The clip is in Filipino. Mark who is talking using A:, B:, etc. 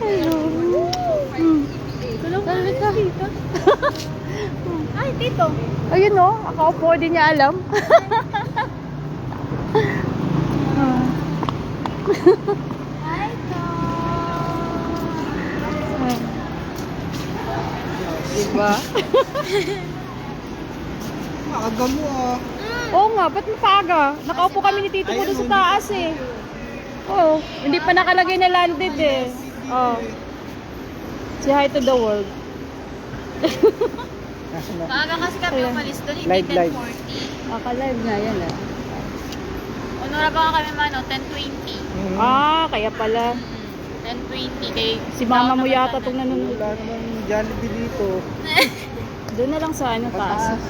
A: Hello. Tulog ka dito. Ay, dito. Ayun o, akaupo, di niya alam. Hi, diba?
B: Maaga mo ah.
A: Oo nga, ba't mapaga? Nakaupo kami ni Tito Puto sa taas eh. Oo, hindi pa nakalagay na landed eh. Oh. Say hi to the world.
C: Maaga kasi kami umalis doon, hindi
B: Live, live.
C: 10:40.
A: Naka-live nga yan ah.
C: Unura ba kami mano, 10:20.
A: Ah, kaya pala.
C: 10:20 kay
A: Si mama mo
C: down naman
A: yata
C: sana.
A: itong nanonood.
B: Wala namang Jollibee dito.
A: Doon na lang sa ano, taas.
B: Pataas.